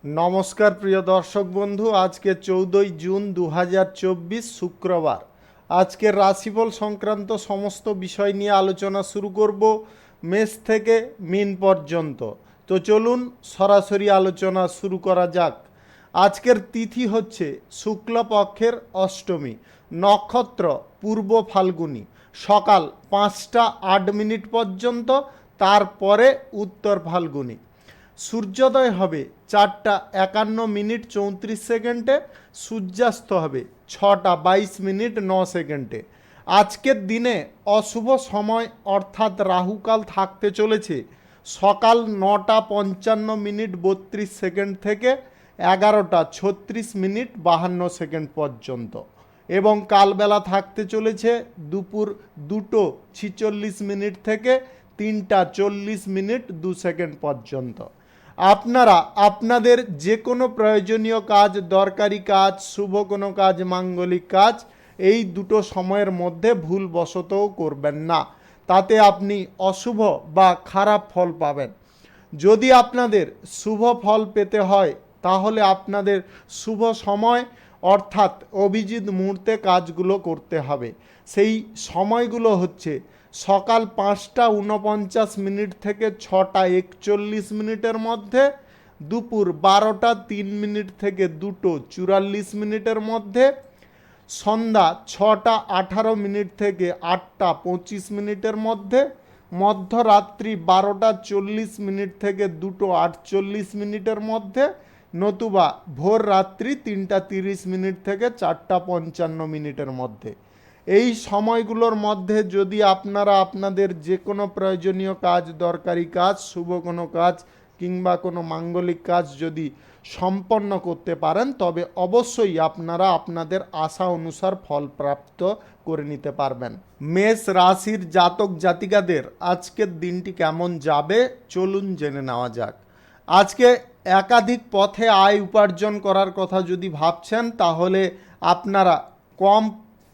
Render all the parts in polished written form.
নমস্কার প্রিয় দর্শক বন্ধু, আজকে 14ই জুন 2024 শুক্রবার। আজকের রাশিফল সংক্রান্ত সমস্ত বিষয় নিয়ে আলোচনা শুরু করব মেষ থেকে মীন পর্যন্ত। তো চলুন সরাসরি আলোচনা শুরু করা যাক। আজকের তিথি হচ্ছে শুক্লপক্ষের অষ্টমী, নক্ষত্র পূর্ব ফাল্গুনী, সকাল 5টা 8 মিনিট পর্যন্ত, তারপরে উত্তর ফাল্গুনী। সূর্যোদয় হবে 4টা 51 মিনিট 34 সেকেন্ডে, সূর্যাস্ত হবে 6টা 22 মিনিট 9 সেকেন্ডে। আজকের দিনে অশুভ সময় অর্থাৎ রাহুকাল থাকতে চলেছে সকাল 9টা 55 মিনিট 32 সেকেন্ড থেকে 11টা 36 মিনিট 52 সেকেন্ড পর্যন্ত, এবং কালবেলা থাকতে চলেছে দুপুর 2টো 46 মিনিট থেকে 3টা 40 মিনিট 2 সেকেন্ড পর্যন্ত। আপনারা আপনাদের যে কোনো প্রয়োজনীয় কাজ, দরকারি কাজ, শুভ কোনো কাজ, মাঙ্গলিক কাজ এই দুটো সময়ের মধ্যে ভুলবশতও করবেন না, তাতে আপনি অশুভ বা খারাপ ফল পাবেন। যদি আপনাদের শুভ ফল পেতে হয় তাহলে আপনাদের শুভ সময় অর্থাৎ অভিজিৎ মুহূর্তে কাজগুলো করতে হবে। সেই সময়গুলো হচ্ছে সকাল 5টা 49 মিনিট থেকে 6টা 41 মিনিটের মধ্যে, দুপুর 12টা 3 মিনিট থেকে 2টো 44 মিনিটের মধ্যে, সন্ধ্যা 6টা 18 মিনিট থেকে 8টা 25 মিনিটের মধ্যে, মধ্যরাত্রি 12টা 40 মিনিট থেকে 2টো 48 মিনিটের মধ্যে, নতুবা ভোর রাত্রি 3টা 30 মিনিট থেকে 4টা 55 মিনিটের মধ্যে। এই সময়গুলোর মধ্যে যদি আপনারা আপনাদের যে কোনো প্রয়োজনীয় কাজ, দরকারি কাজ, শুভ কোনো কাজ কিংবা কোনো মাঙ্গলিক কাজ যদি সম্পন্ন করতে পারেন তবে অবশ্যই আপনারা আপনাদের আশা অনুসার ফল প্রাপ্ত করে নিতে পারবেন। মেষ রাশির জাতক জাতিকাদের আজকের দিনটি কেমন যাবে চলুন জেনে নেওয়া যাক। আজকে একাধিক পথে আয় উপার্জন করার কথা যদি ভাবছেন তাহলে আপনারা কম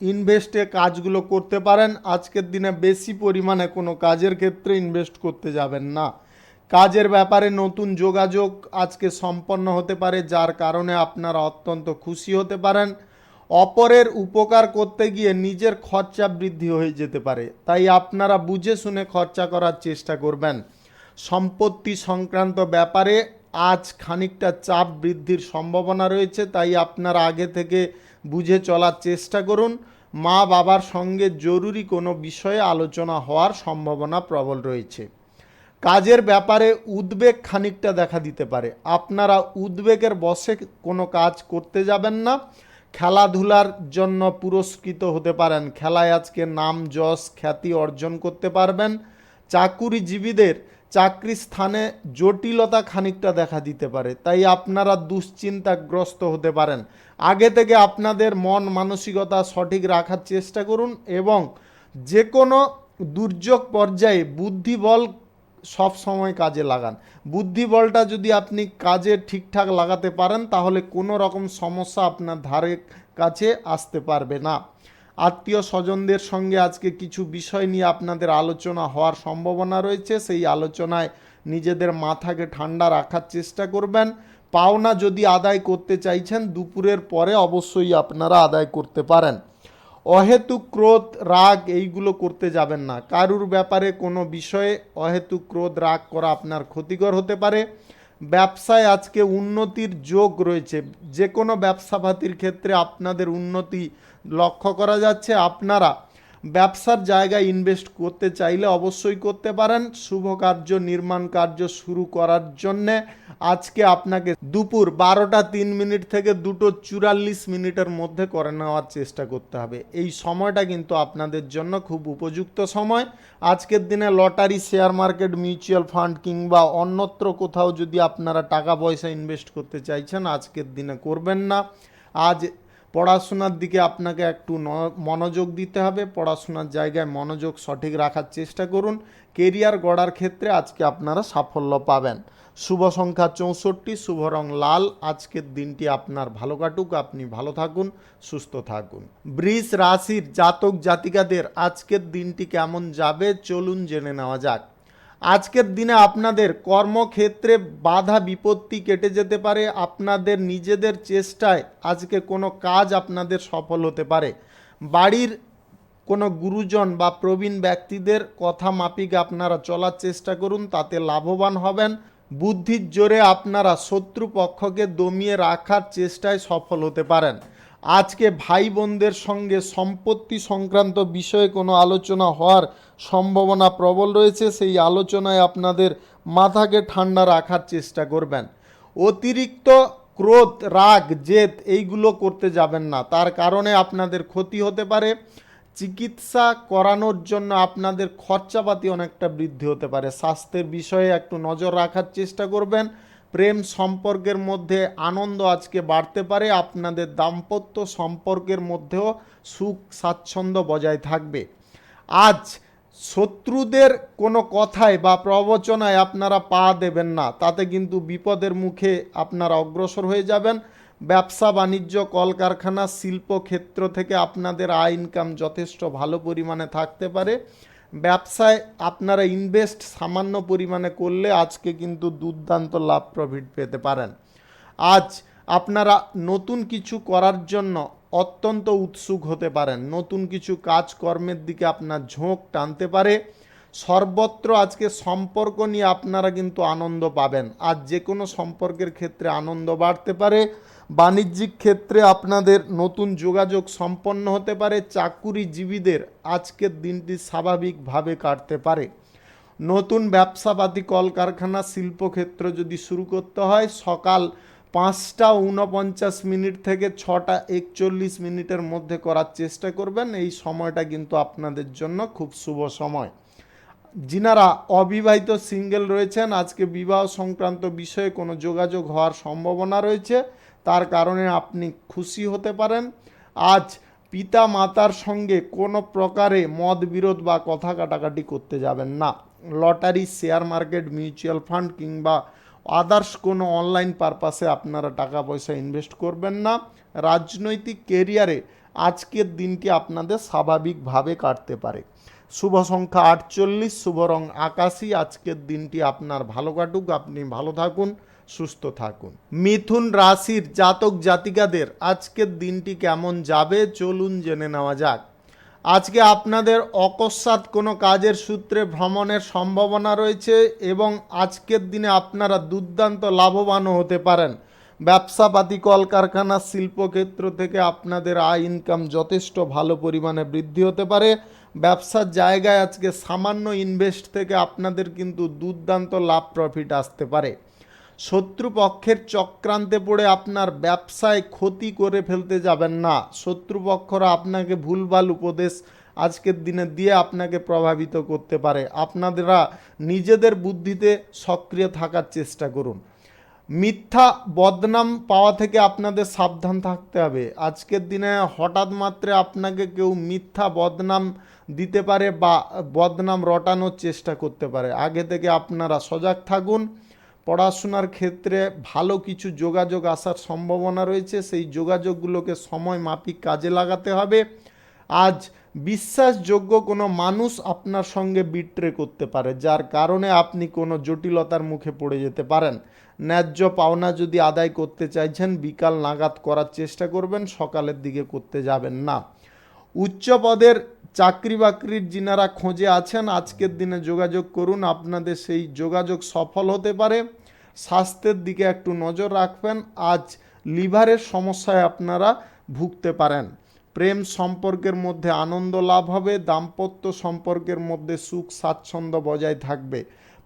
ইনভেস্টে কাজগুলো করতে পারেন। আজকের দিনে বেশি পরিমাণে কোনো কাজের ক্ষেত্রে ইনভেস্ট করতে যাবেন না। কাজের ব্যাপারে নতুন যোগাযোগ আজকে সম্পন্ন হতে পারে, যার কারণে আপনারা অত্যন্ত খুশি হতে পারেন। অপরের উপকার করতে গিয়ে নিজের খরচা বৃদ্ধি হয়ে যেতে পারে, তাই আপনারা বুঝে শুনে খরচা করার চেষ্টা করবেন। সম্পত্তি সংক্রান্ত ব্যাপারে আজ খানিকটা চাপ বৃদ্ধির সম্ভাবনা রয়েছে, তাই আপনারা আগে থেকে বুঝে চলার চেষ্টা করুন। মা বাবার সঙ্গে জরুরি কোনো বিষয়ে আলোচনা হওয়ার সম্ভাবনা প্রবল রয়েছে। কাজের ব্যাপারে উদ্বেগ খানিকটা দেখা দিতে পারে, আপনারা উদ্বেগের বশে কোনো কাজ করতে যাবেন না। খেলাধুলার জন্য পুরস্কৃত হতে পারেন, খেলায় আজকে নাম যশ খ্যাতি অর্জন করতে পারবেন। চাকুরিজীবীদের চাকরি স্থানে জটিলতা খানিকটা দেখা দিতে পারে, তাই আপনারা দুশ্চিন্তাগ্রস্ত হতে পারেন। আগে থেকে আপনাদের মন মানসিকতা সঠিক রাখার চেষ্টা করুন এবং যে কোনো দুর্যোগ পর্যায়ে বুদ্ধিবল সব সময় কাজে লাগান। বুদ্ধিবলটা যদি আপনি কাজে ঠিকঠাক লাগাতে পারেন তাহলে কোনো রকম সমস্যা আপনার ধারে কাছে আসতে পারবে না। আত্মীয় স্বজনদের সঙ্গে আজকে কিছু বিষয় নিয়ে আপনাদের আলোচনা হওয়ার সম্ভাবনা রয়েছে, সেই আলোচনায় নিজেদের মাথাকে ঠান্ডা রাখার চেষ্টা করবেন। পাওনা যদি আদায় করতে চাইছেন দুপুরের পরে অবশ্যই আপনারা আদায় করতে পারেন। অহেতুক ক্রোধ রাগ এইগুলো করতে যাবেন না। কারুর ব্যাপারে কোনো বিষয়ে অহেতুক ক্রোধ রাগ করা আপনার ক্ষতিকর হতে পারে। ব্যবসায় আজকে উন্নতির যোগ রয়েছে, যে কোনো ব্যবসাপাতির ক্ষেত্রে আপনাদের উন্নতি লক্ষ্য করা যাচ্ছে। আপনারা ব্যবসার জায়গায় ইনভেস্ট করতে চাইলে অবশ্যই করতে পারেন। শুভ কার্য, নির্মাণ কার্য শুরু করার জন্যে আজকে আপনাকে দুপুর 12টা 3 মিনিট থেকে 2টো 44 মিনিটের মধ্যে করে নেওয়ার চেষ্টা করতে হবে। এই সময়টা কিন্তু আপনাদের জন্য খুব উপযুক্ত সময়। আজকের দিনে lottery, share market, mutual fund কিংবা অন্যত্র কোথাও যদি আপনারা টাকা পয়সা ইনভেস্ট করতে চাইছেন আজকের দিনে করবেন না। আজ পড়াশোনার দিকে আপনাকে একটু মনোযোগ দিতে হবে। পড়াশোনার জায়গায় মনোযোগ সঠিক রাখার চেষ্টা করুন। কেরিয়ার গড়ার ক্ষেত্রে আজকে আপনারা সাফল্য পাবেন। শুভ সংখ্যা 64, শুভ রং লাল। আজকের দিনটি আপনার ভালো কাটুক, আপনি ভালো থাকুন, সুস্থ থাকুন। বৃষ রাশির জাতক জাতিকাদের আজকের দিনটি কেমন যাবে চলুন জেনে নেওয়া যাক। আজকের দিনে আপনাদের কর্মক্ষেত্রে বাধা বিপত্তি কেটে যেতে পারে। আপনাদের নিজেদের চেষ্টায় আজকে কোনো কাজ আপনাদের সফল হতে পারে। বাড়ির কোনো গুরুজন বা প্রবীণ ব্যক্তিদের কথা মাফিক আপনারা চলার চেষ্টা করুন, তাতে লাভবান হবেন। বুদ্ধির জোরে আপনারা শত্রুপক্ষকে দমিয়ে রাখার চেষ্টায় সফল হতে পারেন। আজকে ভাই বোনদের সঙ্গে সম্পত্তি সংক্রান্ত বিষয়ে কোনো আলোচনা হওয়ার সম্ভাবনা প্রবল রয়েছে। সেই আলোচনায় আপনাদের মাথাকে ঠান্ডা রাখার চেষ্টা করবেন। অতিরিক্ত ক্রোধ, রাগ, জেদ এইগুলো করতে যাবেন না, তার কারণে আপনাদের ক্ষতি হতে পারে। চিকিৎসা করানোর জন্য আপনাদের খরচাপাতি অনেকটা বৃদ্ধি হতে পারে। স্বাস্থ্যের বিষয়ে একটু নজর রাখার চেষ্টা করবেন। প্রেম সম্পর্কের মধ্যে আনন্দ আজকে বাড়তে পারে। আপনাদের দাম্পত্য সম্পর্কের মধ্যেও সুখ স্বাচ্ছন্দ্য বজায় থাকবে। আজ শত্রুদের কোনো কথায় বা প্রবচনায় আপনারা পা দেবেন না, তাতে কিন্তু বিপদের মুখে আপনারা অগ্রসর হয়ে যাবেন। ব্যবসা বাণিজ্য, কলকারখানা, শিল্পক্ষেত্র থেকে আপনাদের আয় ইনকাম যথেষ্ট ভালো পরিমাণে থাকতে পারে। ব্যবসায় আপনারা ইনভেস্ট সামান্য পরিমাণে করলে আজকে কিন্তু দুর্দান্ত লাভ প্রফিট পেতে পারেন। আজ আপনারা নতুন কিছু করার জন্য অত্যন্ত উৎসুক হতে পারেন। নতুন কিছু কাজকর্মের দিকে আপনার ঝোঁক টানতে পারে। সর্বত্র আজকে সম্পর্ক নিয়ে আপনারা কিন্তু আনন্দ পাবেন। আজ যে কোনো সম্পর্কের ক্ষেত্রে আনন্দ বাড়তে পারে। বাণিজ্যিক ক্ষেত্রে আপনাদের নতুন যোগাযোগ সম্পন্ন হতে পারে। চাকুরিজীবীদের আজকের দিনটি স্বাভাবিকভাবে কাটতে পারে। নতুন ব্যবসাপাতি, কলকারখানা, শিল্পক্ষেত্র যদি শুরু করতে হয় সকাল 5:49 থেকে 6:41 মধ্যে করার চেষ্টা করবেন। এই সময়টা কিন্তু আপনাদের জন্য খুব শুভ সময়। যিনারা অবিবাহিত সিঙ্গেল রয়েছেন, আজকে বিবাহ সংক্রান্ত বিষয়ে কোনো যোগাযোগ হওয়ার সম্ভাবনা রয়েছে, তার কারণে আপনি খুশি হতে পারেন। আজ পিতা মাতার সঙ্গে কোনো প্রকারে মত বিরোধ বা কথা কাটাকাটি করতে যাবেন না। Lottery, share market, mutual fund কিংবা আদার্স কোনো অনলাইন পারপাসে আপনারা টাকা পয়সা ইনভেস্ট করবেন না। রাজনৈতিক কেরিয়ারে আজকের দিনটি আপনাদের স্বাভাবিকভাবে কাটতে পারে। শুভ সংখ্যা 48, শুভ রং আকাশী। আজকের দিনটি আপনার ভালো কাটুক, আপনি ভালো থাকুন, সুস্থ থাকুন। মিথুন রাশির জাতক জাতিকাদের আজকের দিনটি কেমন যাবে চলুন জেনে নেওয়া যাক। আজকে আপনাদের অকস্মাৎ কোনো কাজের সূত্রে ভ্রমণের সম্ভাবনা রয়েছে এবং আজকের দিনে আপনারা দুর্দান্ত লাভবানও হতে পারেন। ব্যবসাপাতি, কলকারখানা, শিল্পক্ষেত্র থেকে আপনাদের আয় ইনকাম যথেষ্ট ভালো পরিমাণে বৃদ্ধি হতে পারে। ব্যবসার জায়গায় আজকে সামান্য ইনভেস্ট থেকে আপনাদের কিন্তু দুর্দান্ত লাভ প্রফিট আসতে পারে। শত্রুপক্ষের চক্রান্তে পড়ে আপনার ব্যবসায় ক্ষতি করে ফেলতে যাবেন না। শত্রুপক্ষরা আপনাকে ভুলভাল উপদেশ আজকের দিনে দিয়ে আপনাকে প্রভাবিত করতে পারে। আপনারা নিজেদের বুদ্ধিতে সক্রিয় থাকার চেষ্টা করুন। মিথ্যা বদনাম পাওয়া থেকে আপনাদের সাবধান থাকতে হবে। আজকের দিনে হঠাৎ মাত্রে আপনাকে কেউ মিথ্যা বদনাম দিতে পারে বা বদনাম রটানোর চেষ্টা করতে পারে। আগে থেকে আপনারা সজাগ থাকুন। পড়াশোনার ক্ষেত্রে ভালো কিছু যোগাযোগ আসার সম্ভাবনা রয়েছে, সেই যোগাযোগগুলোকে সময় মাফিক কাজে লাগাতে হবে। আজ বিশ্বাসযোগ্য কোনো মানুষ আপনার সঙ্গে বিট্রে করতে পারে, যার কারণে আপনি কোনো জটিলতার মুখে পড়ে যেতে পারেন। ন্যায্য পাওনা যদি আদায় করতে চাইছেন বিকাল নাগাদ করার চেষ্টা করবেন, সকালের দিকে করতে যাবেন না। উচ্চ পদের চাকরি বাকরির যিনারা খোঁজে আছেন আজকের দিনে যোগাযোগ করুন, আপনাদের সেই যোগাযোগ সফল হতে পারে। স্বাস্থ্যের দিকে একটু নজর রাখবেন। আজ লিভারের সমস্যায় আপনারা ভুগতে পারেন। প্রেম সম্পর্কের মধ্যে আনন্দ লাভ হবে। দাম্পত্য সম্পর্কের মধ্যে সুখ স্বাচ্ছন্দ্য বজায় থাকবে।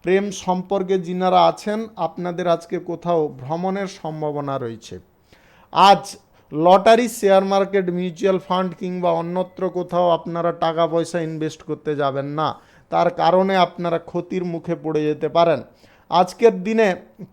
প্রেম সম্পর্কে যিনারা আছেন আপনাদের আজকে কোথাও ভ্রমণের সম্ভাবনা রয়েছে। আজ lottery, share market, mutual fund কিংবা অন্যত্র কোথাও আপনারা টাকা পয়সা ইনভেস্ট করতে যাবেন না, তার কারণে আপনারা ক্ষতির মুখে পড়ে যেতে পারেন। আজকের দিনে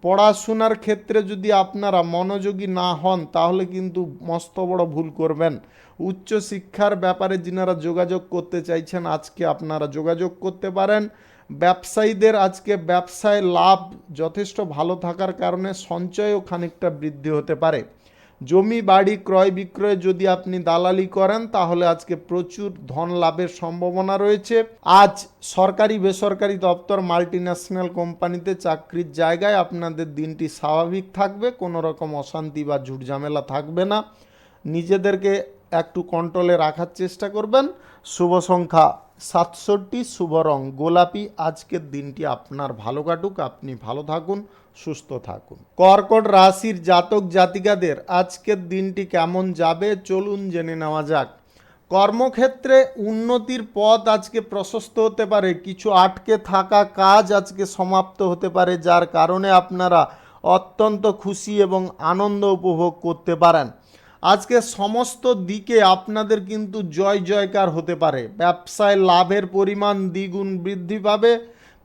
পড়াশোনার ক্ষেত্রে যদি আপনারা মনোযোগী না হন তাহলে কিন্তু মস্ত বড় ভুল করবেন। উচ্চ শিক্ষার ব্যাপারে যিনারা যোগাযোগ করতে চাইছেন আজকে আপনারা যোগাযোগ করতে পারেন। ব্যবসায়ীদের আজকে ব্যবসায় লাভ যথেষ্ট ভালো থাকার কারণে সঞ্চয়ও খানিকটা বৃদ্ধি হতে পারে। জমি বাড়ি ক্রয় বিক্রয়ে যদি আপনি দালালি করেন তাহলে আজকে প্রচুর ধন লাভের সম্ভাবনা রয়েছে। আজ সরকারি বেসরকারি দপ্তর মাল্টিন্যাশনাল কোম্পানিতে চাকরির জায়গায় আপনাদের দিনটি স্বাভাবিক থাকবে, কোনো রকম অশান্তি বা ঝুটঝামেলা থাকবে না। নিজেদেরকে একটু কন্ট্রোলে রাখার চেষ্টা করবেন। শুভ সংখ্যা 67, শুভ রং গোলাপি। আজকের দিনটি আপনার ভালো কাটুক, আপনি ভালো থাকুন, সুস্থ থাকুন। কর্কট রাশির জাতক জাতিকাদের আজকের দিনটি কেমন যাবে চলুন জেনে নেওয়া যাক। কর্মক্ষেত্রে উন্নতির পথ আজকে প্রশস্ত হতে পারে, কিছু আটকে থাকা কাজ আজকে সমাপ্ত হতে পারে, যার কারণে আপনারা অত্যন্ত খুশি এবং আনন্দ উপভোগ করতে পারেন। আজকে সমস্ত দিকে আপনাদের কিন্তু জয় জয়কার হতে পারে। ব্যবসায় লাভের পরিমাণ দ্বিগুণ বৃদ্ধি পাবে।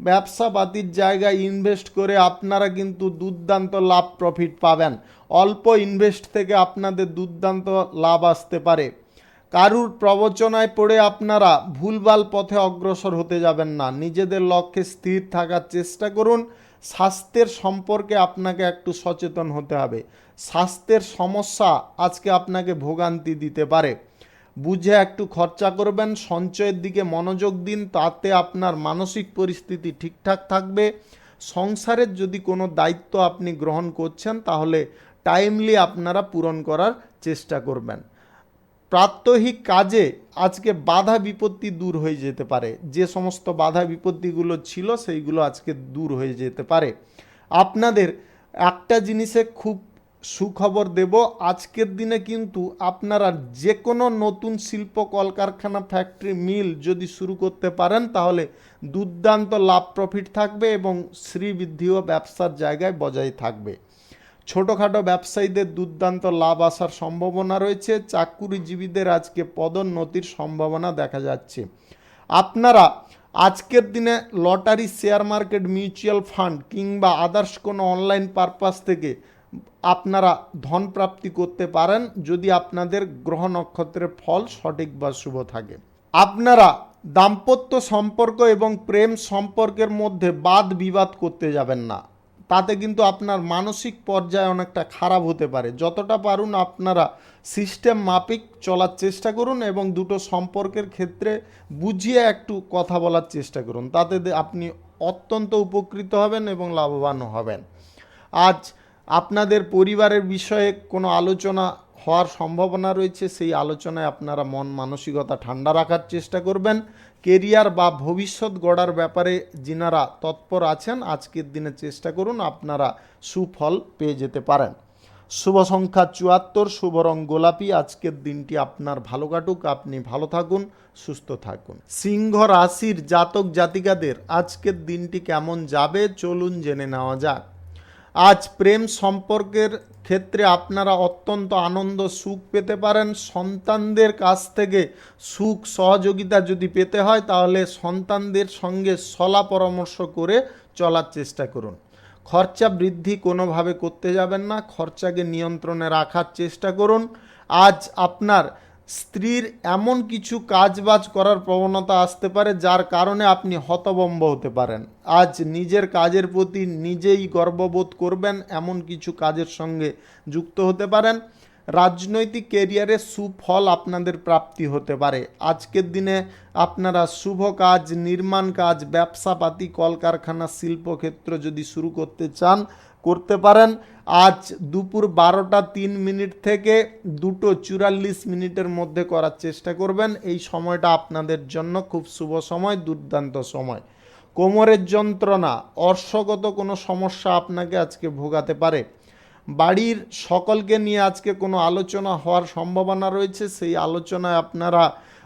ব্যবসাপাতির জায়গায় ইনভেস্ট করে আপনারা কিন্তু দুর্দান্ত লাভ প্রফিট পাবেন। অল্প ইনভেস্ট থেকে আপনাদের দুর্দান্ত লাভ আসতে পারে। কারুর প্রবচনায় পড়ে আপনারা ভুলভাল পথে অগ্রসর হতে যাবেন না, নিজেদের লক্ষ্যে স্থির থাকার চেষ্টা করুন। স্বাস্থ্যের সম্পর্কে আপনাকে একটু সচেতন হতে হবে। স্বাস্থ্যের সমস্যা আজকে আপনাকে ভোগান্তি দিতে পারে। বুঝে একটু খরচা করবেন, সঞ্চয়ের দিকে মনোযোগ দিন, তাতে আপনার মানসিক পরিস্থিতি ঠিকঠাক থাকবে। সংসারের যদি কোনো দায়িত্ব আপনি গ্রহণ করছেন তাহলে টাইমলি আপনারা পূরণ করার চেষ্টা করবেন। প্রাত্যহিক কাজে আজকে বাধা বিপত্তি দূর হয়ে যেতে পারে, যে সমস্ত বাধা বিপত্তিগুলো ছিল সেইগুলো আজকে দূর হয়ে যেতে পারে। আপনাদের একটা জিনিসে খুব সুখবর দেব, আজকের দিনে কিন্তু আপনারা যে কোনো নতুন শিল্প কলকারখানা ফ্যাক্টরি মিল যদি শুরু করতে পারেন তাহলে দুর্দান্ত লাভ প্রফিট থাকবে এবং শ্রীবৃদ্ধিও ব্যবসার জায়গায় বজায় থাকবে। ছোটোখাটো ব্যবসায়ীদের দুর্দান্ত লাভ আসার সম্ভাবনা রয়েছে। চাকুরিজীবীদের আজকে পদোন্নতির সম্ভাবনা দেখা যাচ্ছে। আপনারা আজকের দিনে lottery, share market, mutual fund কিংবা আদার্স কোনো অনলাইন পারপাস থেকে আপনারা ধন প্রাপ্তি করতে পারেন যদি আপনাদের গ্রহ নক্ষত্রের ফল সঠিক বা শুভ থাকে। আপনারা দাম্পত্য সম্পর্ক এবং প্রেম সম্পর্কের মধ্যে বাদ বিবাদ করতে যাবেন না, তাতে কিন্তু আপনার মানসিক পর্যায়ে অনেকটা খারাপ হতে পারে। যতটা পারুন আপনারা সিস্টেম মাফিক চলার চেষ্টা করুন এবং দুটো সম্পর্কের ক্ষেত্রে বুঝিয়ে একটু কথা বলার চেষ্টা করুন, তাতে আপনি অত্যন্ত উপকৃত হবেন এবং লাভবান হবেন। আজ আপনাদের পরিবারের বিষয়ে কোনো আলোচনা হওয়ার সম্ভাবনা রয়েছে, সেই আলোচনায় আপনারা মন মানসিকতা ঠান্ডা রাখার চেষ্টা করবেন। কেরিয়ার বা ভবিষ্যৎ গড়ার ব্যাপারে যিনারা তৎপর আছেন আজকের দিনে চেষ্টা করুন, আপনারা সুফল পেয়ে যেতে পারেন। শুভ সংখ্যা 74, শুভ রং গোলাপি। আজকের দিনটি আপনার ভালো কাটুক, আপনি ভালো থাকুন, সুস্থ থাকুন। সিংহ রাশির জাতক জাতিকাদের আজকের দিনটি কেমন যাবে চলুন জেনে নেওয়া যাক। আজ প্রেম সম্পর্কের ক্ষেত্রে আপনারা অত্যন্ত আনন্দ সুখ পেতে পারেন। সন্তানদের কাছ থেকে সুখ সহযোগিতা যদি পেতে হয় তাহলে সন্তানদের সঙ্গে সলা পরামর্শ করে চলার চেষ্টা করুন। খরচা বৃদ্ধি কোনোভাবে করতে যাবেন না, খরচাকে নিয়ন্ত্রণে রাখার চেষ্টা করুন। আজ আপনার স্ত্রীর এমন কিছু কাজবাজ করার প্রবণতা আসতে পারে যার কারণে আপনি হতভম্ব হতে পারেন। আজ নিজের কাজের প্রতি নিজেই গর্ববোধ করবেন, এমন কিছু কাজের সঙ্গে যুক্ত হতে পারেন। রাজনৈতিক কেরিয়ারে সুফল আপনাদের প্রাপ্তি হতে পারে। আজকের দিনে আপনারা শুভ কাজ, নির্মাণ কাজ, ব্যবসাপাতি, কলকারখানা, শিল্পক্ষেত্র যদি শুরু করতে চান করতে পারেন। আজ দুপুর 12টা 3 মিনিট থেকে 2:44 মিনিটের মধ্যে করার চেষ্টা করবেন। এই সময়টা আপনাদের জন্য খুব শুভ সময়, দুর্দান্ত সময়। কোমরের যন্ত্রণা, অর্শগত কোনো সমস্যা আপনাকে আজকে ভোগাতে পারে। বাড়ির সকলকে নিয়ে আজকে কোনো আলোচনা হওয়ার সম্ভাবনা রয়েছে, সেই আলোচনায় আপনারা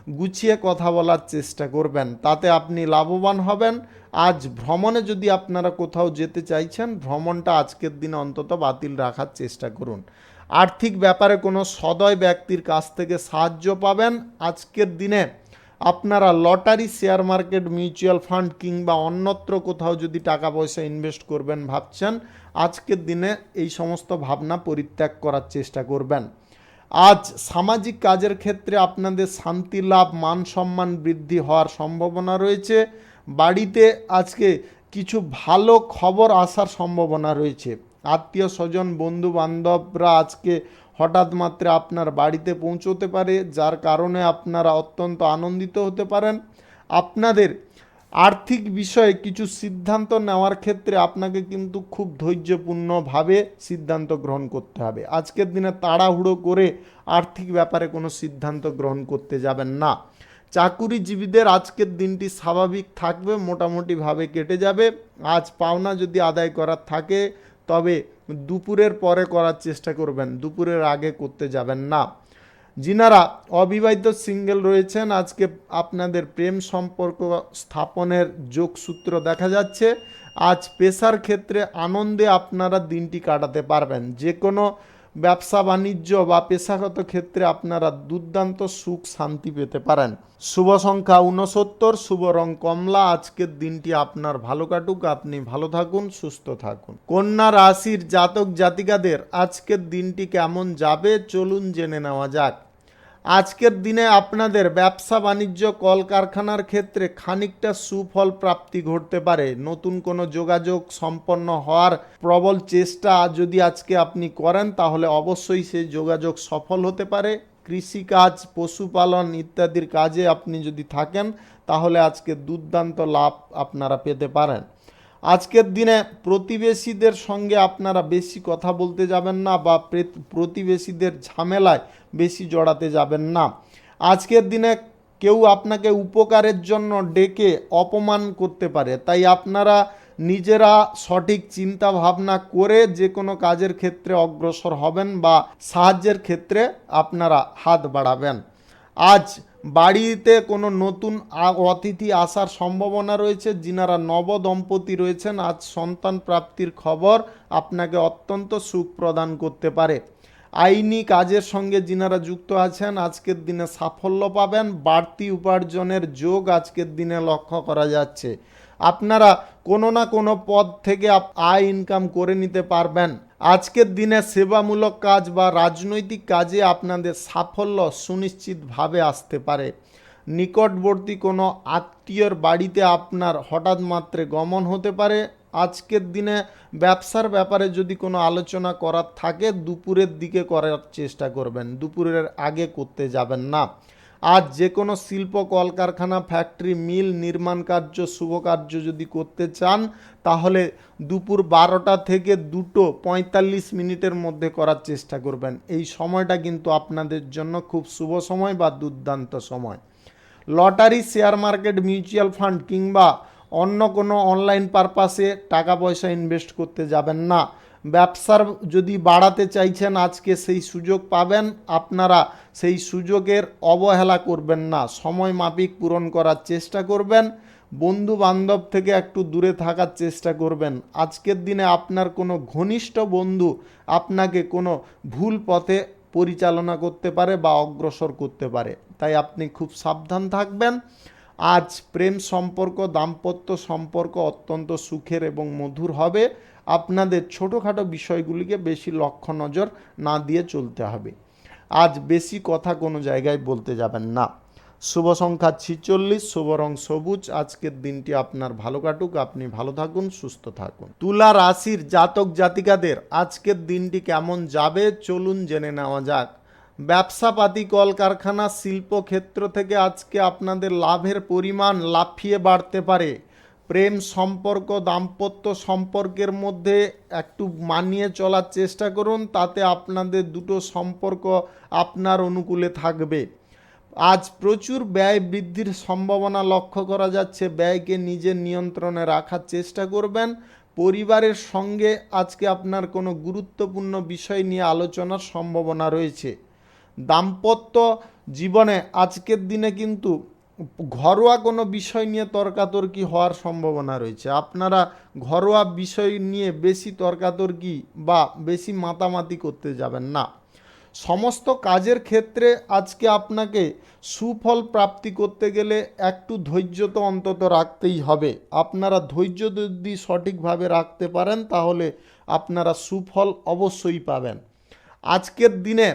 গুছিয়ে কথা বলার চেষ্টা করবেন, তাতে আপনি লাভবান হবেন। আজ ভ্রমণে যদি আপনারা কোথাও যেতে চাইছেন, ভ্রমণটা আজকের দিনে অন্তত বাতিল রাখার চেষ্টা করুন। আর্থিক ব্যাপারে কোনো সদয় ব্যক্তির কাছ থেকে সাহায্য পাবেন। আজকের দিনে আপনারা lottery, share market, mutual fund কিংবা অন্যত্র কোথাও যদি টাকা পয়সা ইনভেস্ট করবেন ভাবছেন, আজকের দিনে এই সমস্ত ভাবনা পরিত্যাগ করার চেষ্টা করবেন। আজ সামাজিক কাজের ক্ষেত্রে আপনাদের শান্তি লাভ, মান সম্মান বৃদ্ধি হওয়ার সম্ভাবনা রয়েছে। বাড়িতে আজকে কিছু ভালো খবর আসার সম্ভাবনা রয়েছে। আত্মীয় স্বজন, বন্ধু বান্ধবরা আজকে হঠাৎ মাত্রে আপনার বাড়িতে পৌঁছতে পারে, যার কারণে আপনারা অত্যন্ত আনন্দিত হতে পারেন। আপনাদের আর্থিক বিষয়ে কিছু সিদ্ধান্ত নেওয়ার ক্ষেত্রে আপনাকে কিন্তু খুব ধৈর্যপূর্ণভাবে সিদ্ধান্ত গ্রহণ করতে হবে। আজকের দিনে তাড়াহুড়ো করে আর্থিক ব্যাপারে কোনো সিদ্ধান্ত গ্রহণ করতে যাবেন না। চাকুরিজীবীদের আজকের দিনটি স্বাভাবিক থাকবে, মোটামুটিভাবে কেটে যাবে। আজ পাওনা যদি আদায় করার থাকে তবে দুপুরের পরে করার চেষ্টা করবেন, দুপুরের আগে করতে যাবেন না। যিনারা অবিবাহিত সিঙ্গেল রয়েছেন, আজকে আপনাদের প্রেম সম্পর্ক স্থাপনের যোগসূত্র দেখা যাচ্ছে। আজ পেশার ক্ষেত্রে আনন্দে আপনারা দিনটি কাটাতে পারবেন। যে কোনো ব্যবসা বাণিজ্য বা পেশাগত ক্ষেত্রে আপনারা দুর্দান্ত সুখ শান্তি পেতে পারেন। শুভ সংখ্যা 69, শুভ রং কমলা। আজকের দিনটি আপনার ভালো কাটুক, আপনি ভালো থাকুন, সুস্থ থাকুন। কন্যা রাশির জাতক জাতিকাদের আজকের দিনটি কেমন যাবে চলুন জেনে নেওয়া যাক। আজকের দিনে আপনাদের ব্যবসা বাণিজ্য কলকারখানার ক্ষেত্রে খানিকটা সুফল প্রাপ্তি ঘটতে পারে। নতুন কোনো যোগাযোগ সম্পন্ন হওয়ার প্রবল চেষ্টা যদি আজকে আপনি করেন তাহলে অবশ্যই সেই যোগাযোগ সফল হতে পারে। কৃষিকাজ, পশুপালন ইত্যাদির কাজে আপনি যদি থাকেন তাহলে আজকে দুর্দান্ত লাভ আপনারা পেতে পারেন। আজকের দিনে প্রতিবেশীদের সঙ্গে আপনারা বেশি কথা বলতে যাবেন না বা প্রতিবেশীদের ঝামেলায় বেশি জড়াতে যাবেন না। আজকের দিনে কেউ আপনাকে উপকারের জন্য ডেকে অপমান করতে পারে, তাই আপনারা নিজেরা সঠিক চিন্তা ভাবনা করে যে কোনো কাজের ক্ষেত্রে অগ্রসর হবেন বা সাহায্যের ক্ষেত্রে আপনারা হাত বাড়াবেন। আজ বাড়িতে কোনো নতুন অতিথি আসার সম্ভাবনা রয়েছে। যিনারা নবদম্পতি রয়েছেন, আজ সন্তান প্রাপ্তির খবর আপনাকে অত্যন্ত সুখ প্রদান করতে পারে। আইনি কাজের সঙ্গে যিনারা যুক্ত আছেন আজকের দিনে সাফল্য পাবেন। বাড়তি উপার্জনের যোগ আজকের দিনে লক্ষ্য করা যাচ্ছে। আপনারা কোনো না কোনো পদ থেকে আয় ইনকাম করে নিতে পারবেন। আজকের দিনে সেবামূলক কাজ বা রাজনৈতিক কাজে আপনাদের সাফল্য সুনিশ্চিতভাবে আসতে পারে। নিকটবর্তী কোনো আত্মীয়র বাড়িতে আপনার হঠাৎ মাত্রে গমন হতে পারে। আজকের দিনে ব্যবসার ব্যাপারে যদি কোনো আলোচনা করার থাকে দুপুরের দিকে করার চেষ্টা করবেন, দুপুরের আগে করতে যাবেন না। আজ যে কোনো শিল্প কলকারখানা, ফ্যাক্টরি, মিল, নির্মাণ কার্য, শুভ কার্য যদি করতে চান তাহলে দুপুর 12টা থেকে 2:45 মধ্যে করার চেষ্টা করবেন। এই সময়টা কিন্তু আপনাদের জন্য খুব শুভ সময় বা দুর্দান্ত সময়। Lottery, share market, mutual fund কিংবা অন্য কোনো অনলাইন পারপাসে টাকা পয়সা ইনভেস্ট করতে যাবেন না। ব্যবসার যদি বাড়াতে চাইছেন আজকে সেই সুযোগ পাবেন, আপনারা সেই সুযোগের অবহেলা করবেন না, সময় মাফিক পূরণ করার চেষ্টা করবেন। বন্ধু বান্ধব থেকে একটু দূরে থাকার চেষ্টা করবেন। আজকের দিনে আপনার কোনো ঘনিষ্ঠ বন্ধু আপনাকে কোনো ভুল পথে পরিচালনা করতে পারে বা অগ্রসর করতে পারে, তাই আপনি খুব সাবধান থাকবেন। আজ প্রেম সম্পর্ক, দাম্পত্য সম্পর্ক অত্যন্ত সুখের এবং মধুর হবে। আপনাদের ছোটোখাটো বিষয়গুলিকে বেশি লক্ষ্য নজর না দিয়ে চলতে হবে। আজ বেশি কথা কোনো জায়গায় বলতে যাবেন না। শুভ সংখ্যা 46, শুভ রং সবুজ। আজকের দিনটি আপনার ভালো কাটুক, আপনি ভালো থাকুন, সুস্থ থাকুন। তুলা রাশির জাতক জাতিকাদের আজকের দিনটি কেমন যাবে চলুন জেনে নেওয়া যাক। ব্যবসাপাতি, কলকারখানা, শিল্পক্ষেত্র থেকে আজকে আপনাদের লাভের পরিমাণ লাফিয়ে বাড়তে পারে। প্রেম সম্পর্ক, দাম্পত্য সম্পর্কের মধ্যে একটু মানিয়ে চলার চেষ্টা করুন, তাতে আপনাদের দুটো সম্পর্ক আপনার অনুকূলে থাকবে। আজ প্রচুর ব্যয় বৃদ্ধির সম্ভাবনা লক্ষ্য করা যাচ্ছে। ব্যয়কে নিজের নিয়ন্ত্রণে রাখার চেষ্টা করবেন। পরিবারের সঙ্গে আজকে আপনার কোনো গুরুত্বপূর্ণ বিষয় নিয়ে আলোচনার সম্ভাবনা রয়েছে। দাম্পত্য জীবনে আজকের দিনে কিন্তু ঘরোয়া কোনো বিষয় নিয়ে তর্কাতর্কি হওয়ার সম্ভাবনা রয়েছে। আপনারা ঘরোয়া বিষয় নিয়ে বেশি তর্কাতর্কি বা বেশি মাতামাতি করতে যাবেন না। সমস্ত কাজের ক্ষেত্রে আজকে আপনাকে সুফল প্রাপ্তি করতে গেলে একটু ধৈর্য তো অন্তত রাখতেই হবে। আপনারা ধৈর্য যদি সঠিকভাবে রাখতে পারেন তাহলে আপনারা সুফল অবশ্যই পাবেন। আজকের দিনে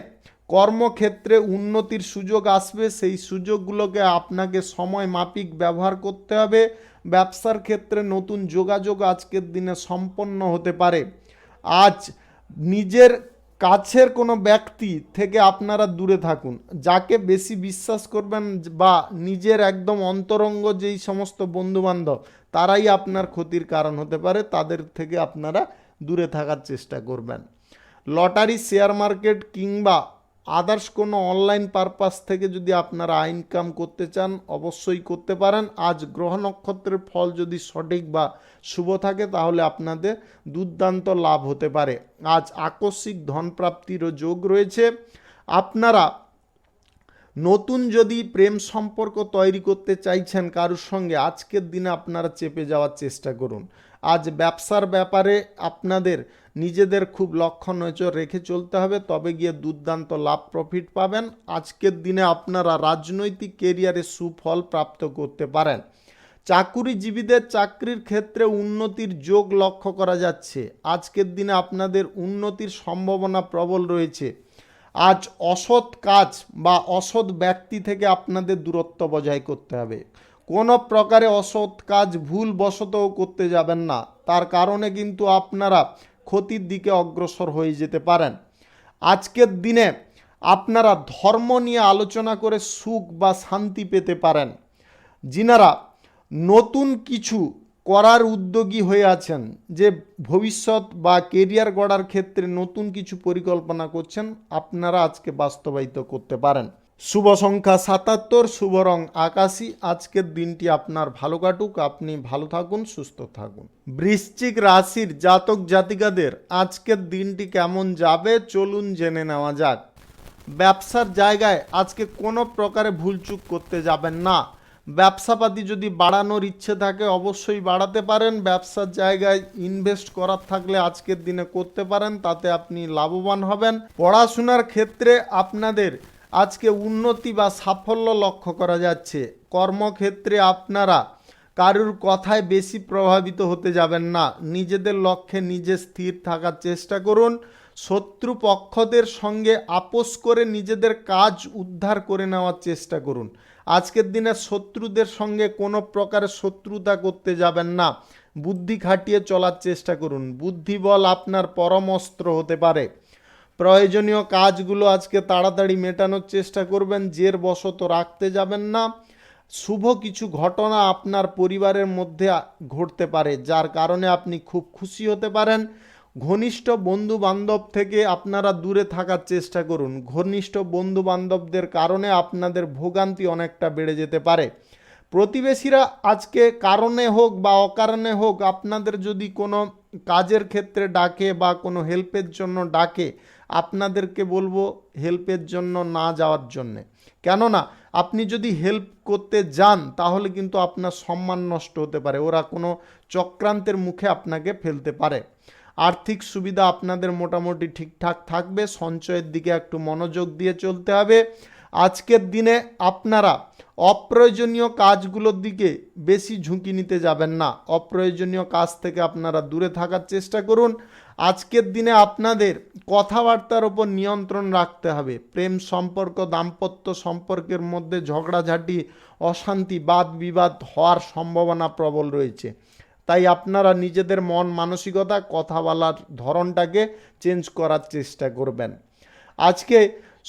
কর্মক্ষেত্রে উন্নতির সুযোগ আসবে, সেই সুযোগগুলোকে আপনাকে সময় মাফিক ব্যবহার করতে হবে। ব্যবসার ক্ষেত্রে নতুন যোগাযোগ আজকের দিনে সম্পন্ন হতে পারে। আজ নিজের কাছের কোনো ব্যক্তি থেকে আপনারা দূরে থাকুন। যাকে বেশি বিশ্বাস করবেন বা নিজের একদম অন্তরঙ্গ যেই সমস্ত বন্ধুবান্ধব তারাই আপনার ক্ষতির কারণ হতে পারে, তাদের থেকে আপনারা দূরে থাকার চেষ্টা করবেন। লটারি, শেয়ার মার্কেট কিংবা আদার্স কোনো অনলাইন পারপাস থেকে যদি আপনারা ইনকাম করতে চান অবশ্যই করতে পারেন। আজ গ্রহ নক্ষত্রের ফল যদি সঠিক বা শুভ থাকে তাহলে আপনাদের দুর্দান্ত লাভ হতে পারে। আজ আকস্মিক ধনপ্রাপ্তিরও যোগ রয়েছে। আপনারা নতুন যদি প্রেম সম্পর্ক তৈরি করতে চাইছেন কারোর সঙ্গে, আজকের দিনে আপনারা চেপে যাওয়ার চেষ্টা করুন। আজ ব্যবসার ব্যাপারে আপনাদের নিজেদের খুব লক্ষ্য নজর রেখে চলতে হবে, তবে গিয়ে দুর্দান্ত লাভ প্রফিট পাবেন। আজকের দিনে আপনারা রাজনৈতিক কেরিয়ারে সুফল প্রাপ্ত করতে পারেন। চাকুরিজীবীদের চাকরির ক্ষেত্রে উন্নতির যোগ লক্ষ্য করা যাচ্ছে। আজকের দিনে আপনাদের উন্নতির সম্ভাবনা প্রবল রয়েছে। আজ অসৎ কাজ বা অসৎ ব্যক্তি থেকে আপনাদের দূরত্ব বজায় করতে হবে। কোনো প্রকারে অসৎ কাজ ভুলবশতও করতে যাবেন না, তার কারণে কিন্তু আপনারা ক্ষতির দিকে অগ্রসর হয়ে যেতে পারেন। আজকের দিনে আপনারা ধর্ম নিয়ে আলোচনা করে সুখ বা শান্তি পেতে পারেন। যিনারা নতুন কিছু করার উদ্যোগী হয়ে আছেন, যে ভবিষ্যৎ বা কেরিয়ার গড়ার ক্ষেত্রে নতুন কিছু পরিকল্পনা করছেন, আপনারা আজকে বাস্তবায়িত করতে পারেন। শুভ সংখ্যা 77, শুভ রং আকাশী। আজকের দিনটি আপনার ভালো কাটুক, আপনি ভালো থাকুন, সুস্থ থাকুন। বৃশ্চিক রাশির জাতক জাতিকাদের আজকের দিনটি কেমন যাবে চলুন জেনে নেওয়া যাক। ব্যবসার জায়গায় আজকে কোনো প্রকারে ভুলচুক করতে যাবেন না। ব্যবসাপাতি যদি বাড়ানোর ইচ্ছে থাকে অবশ্যই বাড়াতে পারেন। ব্যবসার জায়গায় ইনভেস্ট করার থাকলে আজকের দিনে করতে পারেন, তাতে আপনি লাভবান হবেন। পড়াশোনার ক্ষেত্রে আপনাদের আজকে উন্নতি বা সাফল্য লক্ষ্য করা যাচ্ছে। কর্মক্ষেত্রে আপনারা কারুর কথায় বেশি প্রভাবিত হতে যাবেন না, নিজেদের লক্ষ্যে নিজে স্থির থাকার চেষ্টা করুন। শত্রুপক্ষদের সঙ্গে আপোষ করে নিজেদের কাজ উদ্ধার করে নেওয়ার চেষ্টা করুন। আজকের দিনে শত্রুদের সঙ্গে কোনো প্রকারের শত্রুতা করতে যাবেন না, বুদ্ধি খাটিয়ে চলার চেষ্টা করুন। বুদ্ধিবল আপনার পরম অস্ত্র হতে পারে। প্রয়োজনীয় কাজগুলো আজকে তাড়াতাড়ি মেটানোর চেষ্টা করবেন, জের বশত রাখতে যাবেন না। শুভ কিছু ঘটনা আপনার পরিবারের মধ্যে ঘটতে পারে, যার কারণে আপনি খুব খুশি হতে পারেন। ঘনিষ্ঠ বন্ধু বান্ধব থেকে আপনারা দূরে থাকার চেষ্টা করুন। ঘনিষ্ঠ বন্ধু বান্ধবদের কারণে আপনাদের ভোগান্তি অনেকটা বেড়ে যেতে পারে। প্রতিবেশীরা আজকে কারণে হোক বা অকারণে হোক আপনাদের যদি কোনো কাজের ক্ষেত্রে ডাকে বা কোনো হেল্পের জন্য ডাকে, আপনাদেরকে বলবো হেল্পের জন্য না যাওয়ার জন্যে। কেননা আপনি যদি হেল্প করতে যান তাহলে কিন্তু আপনার সম্মান নষ্ট হতে পারে, ওরা কোনো চক্রান্তের মুখে আপনাকে ফেলতে পারে। আর্থিক সুবিধা আপনাদের মোটামুটি ঠিকঠাক থাকবে। সঞ্চয়ের দিকে একটু মনোযোগ দিয়ে চলতে হবে। আজকের দিনে আপনারা অপ্রয়োজনীয় কাজগুলোর দিকে বেশি ঝুঁকি নিতে যাবেন না। অপ্রয়োজনীয় কাজ থেকে আপনারা দূরে থাকার চেষ্টা করুন। আজকের দিনে আপনাদের কথাবার্তার ওপর নিয়ন্ত্রণ রাখতে হবে। প্রেম সম্পর্ক, দাম্পত্য সম্পর্কের মধ্যে ঝগড়াঝাটি, অশান্তি, বাদ বিবাদ হওয়ার সম্ভাবনা প্রবল রয়েছে। তাই আপনারা নিজেদের মন মানসিকতা, কথা বলার ধরনটাকে চেঞ্জ করার চেষ্টা করবেন। আজকে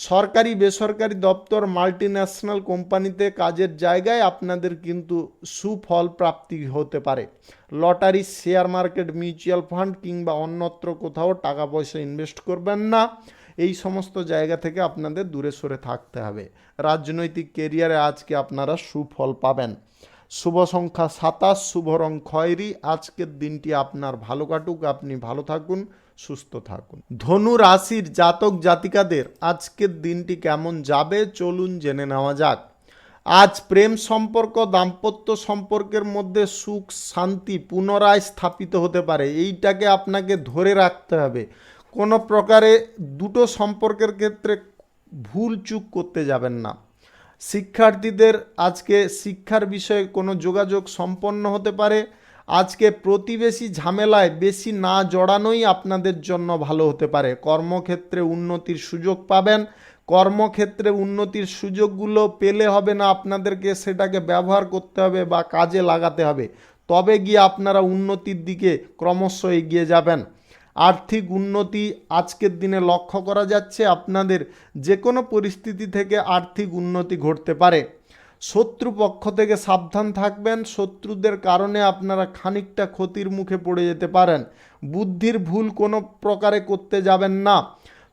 সরকারি বেসরকারি দপ্তর, মাল্টিন্যাশনাল কোম্পানিতে কাজের জায়গায় আপনাদের কিন্তু সুফল প্রাপ্তি হতে পারে। Lottery, share market, mutual fund কিংবা অন্যত্র কোথাও টাকা পয়সা ইনভেস্ট করবেন না। এই সমস্ত জায়গা থেকে আপনাদের দূরে সরে থাকতে হবে। রাজনৈতিক কেরিয়ারে আজকে আপনারা সুফল পাবেন। শুভ সংখ্যা 27, শুভ রং খয়েরি। আজকের দিনটি আপনার ভালো কাটুক, আপনি ভালো থাকুন, সুস্থ থাকুন। ধনু রাশির জাতক জাতিকাদের আজকের দিনটি কেমন যাবে চলুন জেনে নেওয়া যাক। আজ প্রেম সম্পর্ক, দাম্পত্য সম্পর্কের মধ্যে সুখ শান্তি পুনরায় স্থাপিত হতে পারে। এইটাকে আপনাকে ধরে রাখতে হবে। কোনো প্রকারে দুটো সম্পর্কের ক্ষেত্রে ভুল চুক করতে যাবেন না। শিক্ষার্থীদের আজকে শিক্ষার বিষয়ে কোনো যোগাযোগ সম্পন্ন হতে পারে। আজকে প্রতিবেশী ঝামেলায় বেশি না জড়ানোই আপনাদের জন্য ভালো হতে পারে। কর্মক্ষেত্রে উন্নতির সুযোগ পাবেন। কর্মক্ষেত্রে উন্নতির সুযোগগুলো পেলে হবে না, আপনাদেরকে সেটাকে ব্যবহার করতে হবে বা কাজে লাগাতে হবে, তবে গিয়ে আপনারা উন্নতির দিকে ক্রমশ এগিয়ে যাবেন। আর্থিক উন্নতি আজকের দিনে লক্ষ্য করা যাচ্ছে। আপনাদের যে কোনো পরিস্থিতি থেকে আর্থিক উন্নতি ঘটতে পারে। শত্রু পক্ষ থেকে সাবধান থাকবেন, শত্রুদের কারণে আপনারা খানিকটা ক্ষতির মুখে পড়ে যেতে পারেন। বুদ্ধির ভুল কোনো প্রকারে করতে যাবেন না।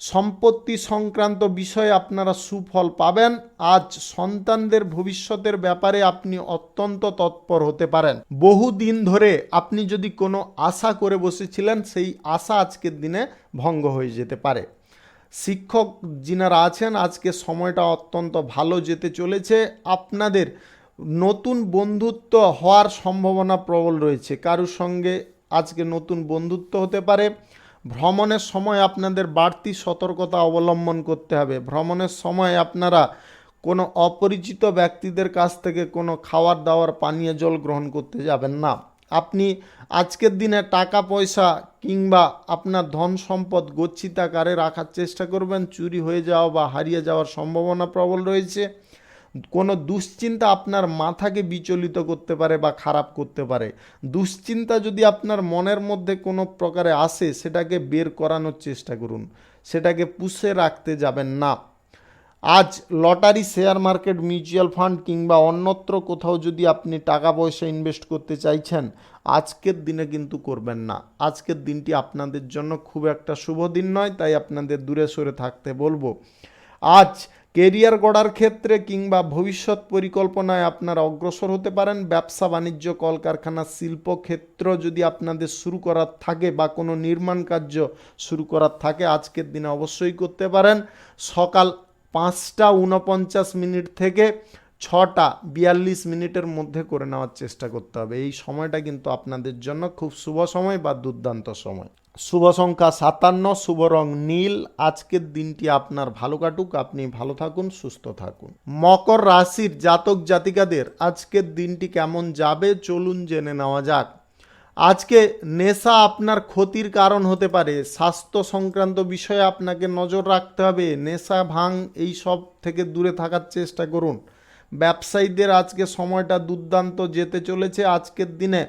সম্পত্তি সংক্রান্ত বিষয়ে আপনারা সুফল পাবেন। আজ সন্তানদের ভবিষ্যতের ব্যাপারে আপনি অত্যন্ত তৎপর হতে পারেন। বহুদিন ধরে আপনি যদি কোনো আশা করে বসেছিলেন, সেই আশা আজকের দিনে ভঙ্গ হয়ে যেতে পারে। শিক্ষক যিনারা আছেন, আজকে সময়টা অত্যন্ত ভালো যেতে চলেছে। আপনাদের নতুন বন্ধুত্ব হওয়ার সম্ভাবনা প্রবল রয়েছে। কারোর সঙ্গে আজকে নতুন বন্ধুত্ব হতে পারে। ভ্রমণের সময় আপনাদের বাড়তি সতর্কতা অবলম্বন করতে হবে। ভ্রমণের সময় আপনারা কোনো অপরিচিত ব্যক্তিদের কাছ থেকে কোনো খাবার দাবার পানীয় জল গ্রহণ করতে যাবেন না। আপনি আজকের দিনে টাকা পয়সা কিংবা আপনার ধন সম্পদ গচ্ছিত আকারে রাখার চেষ্টা করবেন। চুরি হয়ে যাওয়া বা হারিয়ে যাওয়ার সম্ভাবনা প্রবল রয়েছে। কোনো দুশ্চিন্তা আপনার মাথাকে বিচলিত করতে পারে বা খারাপ করতে পারে। দুশ্চিন্তা যদি আপনার মনের মধ্যে কোনো প্রকারে আসে, সেটাকে বের করানোর চেষ্টা করুন, সেটাকে পুষে রাখতে যাবেন না। আজ lottery, share market, mutual fund কিংবা অন্যত্র কোথাও যদি আপনি টাকা পয়সা ইনভেস্ট করতে চাইছেন, আজকের দিনে কিন্তু করবেন না। আজকের দিনটি আপনাদের জন্য খুব একটা শুভ দিন নয়, তাই আপনাদের দূরে সরে থাকতে বলবো। আজ কেরিয়ার গড়ার ক্ষেত্রে কিংবা ভবিষ্যৎ পরিকল্পনায় আপনারা অগ্রসর হতে পারেন। ব্যবসা বাণিজ্য, কলকারখানা, শিল্পক্ষেত্র যদি আপনাদের শুরু করার থাকে বা কোনো নির্মাণ কার্য শুরু করার থাকে, আজকের দিনে অবশ্যই করতে পারেন। সকাল 5:49 থেকে 6:42 মধ্যে করে নেওয়ার চেষ্টা করতে হবে। এই সময়টা কিন্তু আপনাদের জন্য খুব শুভ সময় বা দুর্দান্ত সময়। শুভ সংখ্যা 57, শুভ রং নীল। আজকের দিনটি আপনার ভালো কাটুক, আপনি ভালো থাকুন, সুস্থ থাকুন। মকর রাশির জাতক জাতিকাদের আজকের দিনটি কেমন যাবে চলুন জেনে নেওয়া যাক। আজকে নেশা আপনার ক্ষতির কারণ হতে পারে। স্বাস্থ্য সংক্রান্ত বিষয়ে আপনাকে নজর রাখতে হবে। নেশা, ভাং এই সব থেকে দূরে থাকার চেষ্টা করুন। ব্যবসায়ীদের আজকে সময়টা দুর্দান্ত যেতে চলেছে। আজকের দিনে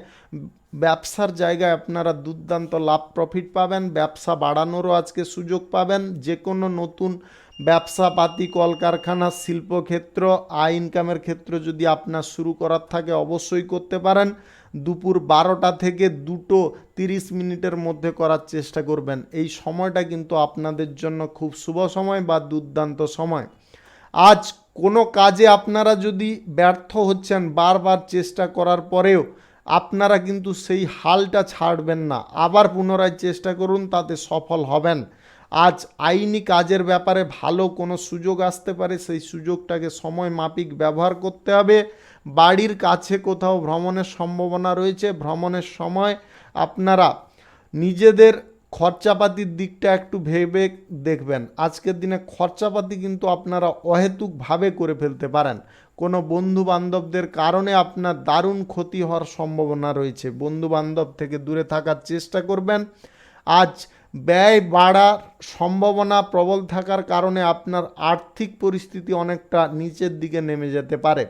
ব্যবসার জায়গায় আপনারা দুর্দান্ত লাভ প্রফিট পাবেন। ব্যবসা বাড়ানোরও আজকে সুযোগ পাবেন। যে কোনো নতুন ব্যবসাপাতি, কলকারখানা, শিল্পক্ষেত্র, আয় ইনকামের ক্ষেত্র যদি আপনার শুরু করার থাকে অবশ্যই করতে পারেন। দুপুর 12টা থেকে 2:30 মধ্যে করার চেষ্টা করবেন। এই সময়টা কিন্তু আপনাদের জন্য খুব শুভ সময় বা দুর্দান্ত সময়। আজ কোনো কাজে আপনারা যদি ব্যর্থ হচ্ছেন, বারবার চেষ্টা করার পরেও আপনারা কিন্তু সেই হালটা ছাড়বেন না। আবার পুনরায় চেষ্টা করুন, তাতে সফল হবেন। আজ আইনি কাজের ব্যাপারে ভালো কোনো সুযোগ আসতে পারে, সেই সুযোগটাকে সময় মাফিক ব্যবহার করতে হবে। বাড়ির কাছে কোথাও ভ্রমণের সম্ভাবনা রয়েছে। ভ্রমণের সময় আপনারা নিজেদের খরচাপাতির দিকটা একটু ভেবে দেখবেন। আজকের দিনে খরচাপাতি কিন্তু আপনারা অহেতুকভাবে করে ফেলতে পারেন। কোনো বন্ধু বান্ধবদের কারণে আপনার দারুণ ক্ষতি হওয়ার সম্ভাবনা রয়েছে। বন্ধু বান্ধব থেকে দূরে থাকার চেষ্টা করবেন। আজ ব্যয় বাড়ার সম্ভাবনা প্রবল থাকার কারণে আপনার আর্থিক পরিস্থিতি অনেকটা নিচের দিকে নেমে যেতে পারে।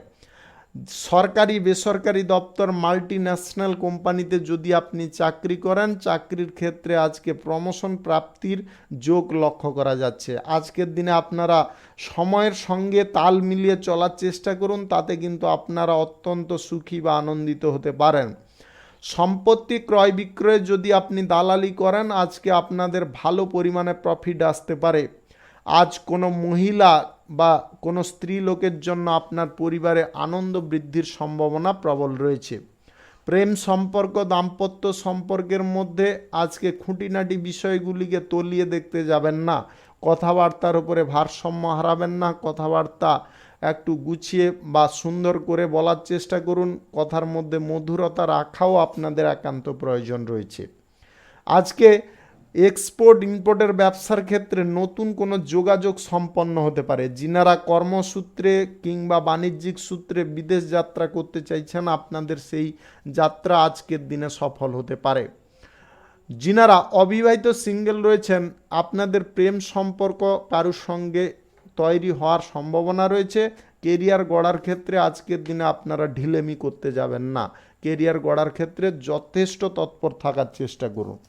সরকারি, বেসরকারি দপ্তর, মাল্টি ন্যাশনাল কোম্পানিতে যদি আপনি চাকরি করেন, চাকরির ক্ষেত্রে আজকে প্রমোশন প্রাপ্তির যোগ লক্ষ্য করা যাচ্ছে। আজকের দিনে আপনারা সময়ের সঙ্গে তাল মিলিয়ে চলার চেষ্টা করুন, তাতে কিন্তু আপনারা অত্যন্ত সুখী বা আনন্দিত হতে পারেন। সম্পত্তি ক্রয় বিক্রয়ে যদি আপনি দালালি করেন, আজকে আপনাদের ভালো পরিমাণে প্রফিট আসতে পারে। আজ কোনো মহিলা বা কোনো স্ত্রী লোকের জন্য আপনার পরিবারে আনন্দ বৃদ্ধির সম্ভাবনা প্রবল রয়েছে। প্রেম সম্পর্ক, দাম্পত্য সম্পর্কের মধ্যে আজকে খুঁটিনাটি বিষয়গুলিকে তলিয়ে দেখতে যাবেন না। কথাবার্তার উপরে ভারসাম্য হারাবেন না। কথাবার্তা একটু গুছিয়ে বা সুন্দর করে বলার চেষ্টা করুন। কথার মধ্যে মধুরতা রাখাও আপনাদের একান্ত প্রয়োজন রয়েছে। আজকে এক্সপোর্ট ইম্পোর্টের ব্যবসার ক্ষেত্রে নতুন কোনো যোগাযোগ সম্পন্ন হতে পারে। যিনারা কর্মসূত্রে কিংবা বাণিজ্যিক সূত্রে বিদেশ যাত্রা করতে চাইছেন, আপনাদের সেই যাত্রা আজকের দিনে সফল হতে পারে। যিনারা অবিবাহিত সিঙ্গেল রয়েছেন, আপনাদের প্রেম সম্পর্ক কারোর সঙ্গে তৈরি হওয়ার সম্ভাবনা রয়েছে। কেরিয়ার গড়ার ক্ষেত্রে আজকের দিনে আপনারা ঢিলেমি করতে যাবেন না। কেরিয়ার গড়ার ক্ষেত্রে যথেষ্ট তৎপর থাকার চেষ্টা করুন।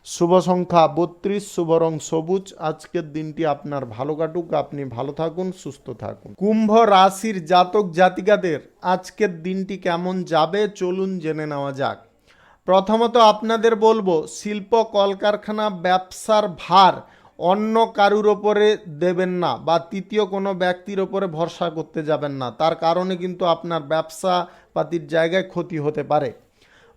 শুভ সংখ্যা 32, শুভ রং সবুজ। আজকের দিনটি আপনার ভালো কাটুক, আপনি ভালো থাকুন, সুস্থ থাকুন। কুম্ভ রাশির জাতক জাতিকাদের আজকের দিনটি কেমন যাবে চলুন জেনে নেওয়া যাক। প্রথমত আপনাদের বলবো, শিল্প কলকারখানা ব্যবসার ভার অন্য কারুর ওপরে দেবেন না বা তৃতীয় কোনো ব্যক্তির ওপরে ভরসা করতে যাবেন না। তার কারণে কিন্তু আপনার ব্যবসা পাতির জায়গায় ক্ষতি হতে পারে।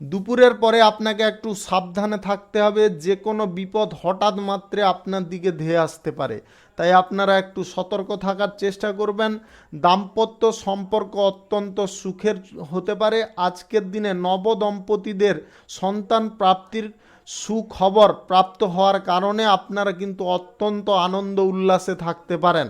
দুপুরের পরে আপনাকে একটু সাবধানে থাকতে হবে, যে কোনো বিপদ হঠাৎ মাত্রে আপনার দিকে ধেয়ে আসতে পারে, তাই আপনারা একটু সতর্ক থাকার চেষ্টা করবেন। দাম্পত্য সম্পর্ক অত্যন্ত সুখের হতে পারে। আজকের দিনে নবদম্পতিদের সন্তান প্রাপ্তির সুখবর প্রাপ্ত হওয়ার কারণে আপনারা কিন্তু অত্যন্ত আনন্দ উল্লাসে থাকতে পারেন।